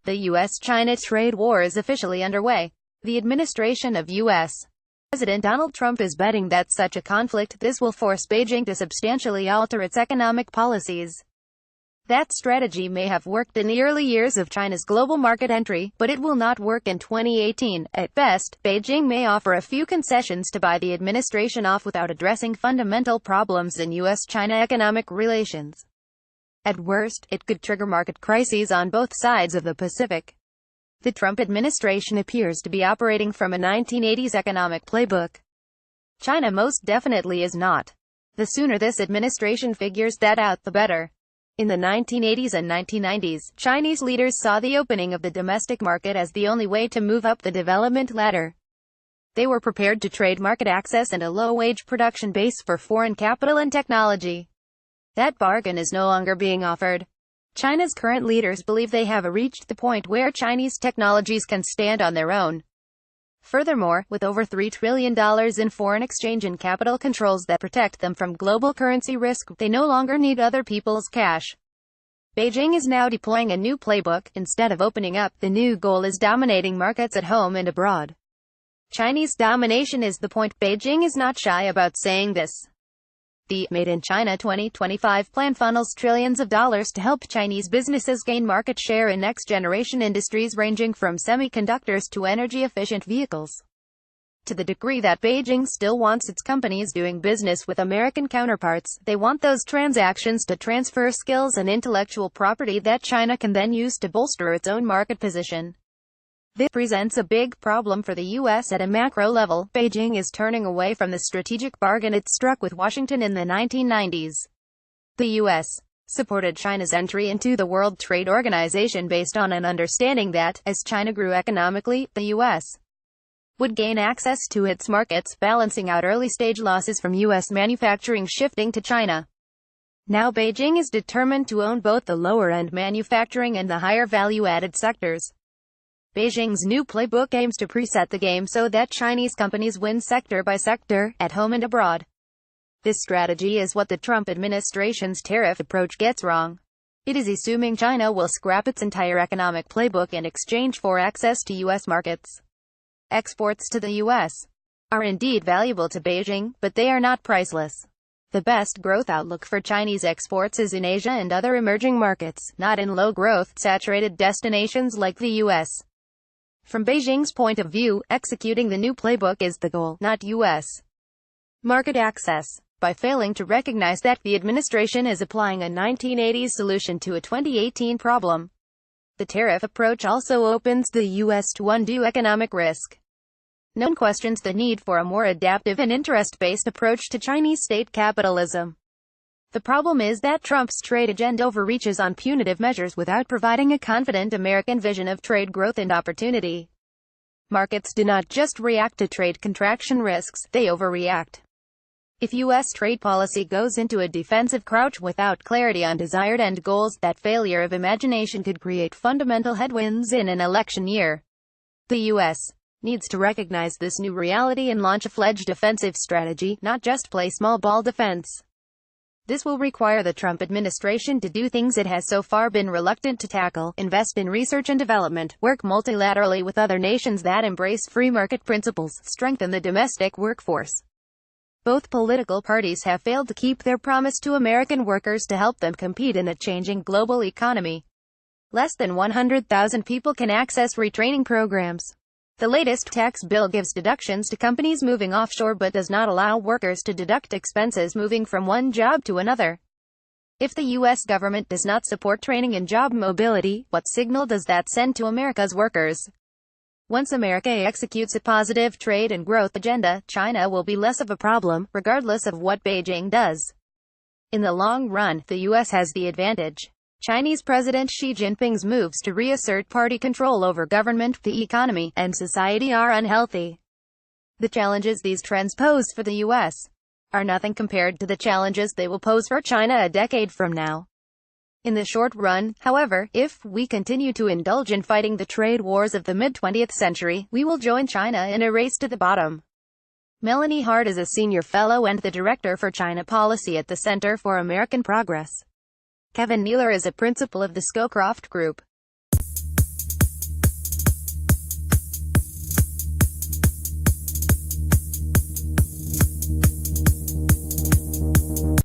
The U.S. China trade war is officially underway. The administration of U.S. President Donald Trump is betting that such a conflict will force Beijing to substantially alter its economic policies. That strategy may have worked in the early years of China's global market entry, but it will not work in 2018. At best, Beijing may offer a few concessions to buy the administration off without addressing fundamental problems in U.S.-China economic relations. At worst, it could trigger market crises on both sides of the Pacific. The Trump administration appears to be operating from a 1980s economic playbook. China most definitely is not. The sooner this administration figures that out, the better. In the 1980s and 1990s, Chinese leaders saw the opening of the domestic market as the only way to move up the development ladder. They were prepared to trade market access and a low-wage production base for foreign capital and technology. That bargain is no longer being offered. China's current leaders believe they have reached the point where Chinese technologies can stand on their own. Furthermore, with over $3 trillion in foreign exchange and capital controls that protect them from global currency risk, they no longer need other people's cash. Beijing is now deploying a new playbook. Instead of opening up, the new goal is dominating markets at home and abroad. Chinese domination is the point. Beijing is not shy about saying this. The Made in China 2025 plan funnels trillions of dollars to help Chinese businesses gain market share in next-generation industries ranging from semiconductors to energy-efficient vehicles. To the degree that Beijing still wants its companies doing business with American counterparts, they want those transactions to transfer skills and intellectual property that China can then use to bolster its own market position. This presents a big problem for the U.S. at a macro level. Beijing is turning away from the strategic bargain it struck with Washington in the 1990s. The U.S. supported China's entry into the World Trade Organization based on an understanding that, as China grew economically, the U.S. would gain access to its markets, balancing out early-stage losses from U.S. manufacturing shifting to China. Now Beijing is determined to own both the lower-end manufacturing and the higher value-added sectors. Beijing's new playbook aims to preset the game so that Chinese companies win sector by sector, at home and abroad. This strategy is what the Trump administration's tariff approach gets wrong. It is assuming China will scrap its entire economic playbook in exchange for access to U.S. markets. Exports to the U.S. are indeed valuable to Beijing, but they are not priceless. The best growth outlook for Chinese exports is in Asia and other emerging markets, not in low-growth, saturated destinations like the U.S. From Beijing's point of view, executing the new playbook is the goal, not U.S. market access. By failing to recognize that the administration is applying a 1980s solution to a 2018 problem, the tariff approach also opens the U.S. to undue economic risk. No one questions the need for a more adaptive and interest-based approach to Chinese state capitalism. The problem is that Trump's trade agenda overreaches on punitive measures without providing a confident American vision of trade growth and opportunity. Markets do not just react to trade contraction risks, they overreact. If U.S. trade policy goes into a defensive crouch without clarity on desired end goals, that failure of imagination could create fundamental headwinds in an election year. The U.S. needs to recognize this new reality and launch a fledged offensive strategy, not just play small ball defense. This will require the Trump administration to do things it has so far been reluctant to tackle: invest in research and development, work multilaterally with other nations that embrace free market principles, strengthen the domestic workforce. Both political parties have failed to keep their promise to American workers to help them compete in a changing global economy. Less than 100,000 people can access retraining programs. The latest tax bill gives deductions to companies moving offshore but does not allow workers to deduct expenses moving from one job to another. If the U.S. government does not support training and job mobility, what signal does that send to America's workers? Once America executes a positive trade and growth agenda, China will be less of a problem, regardless of what Beijing does. In the long run, the U.S. has the advantage. Chinese President Xi Jinping's moves to reassert party control over government, the economy, and society are unhealthy. The challenges these trends pose for the U.S. are nothing compared to the challenges they will pose for China a decade from now. In the short run, however, if we continue to indulge in fighting the trade wars of the mid-20th century, we will join China in a race to the bottom. Melanie Hart is a senior fellow and the director for China policy at the Center for American Progress. Kevin Nealor is a principal of the Scowcroft Group.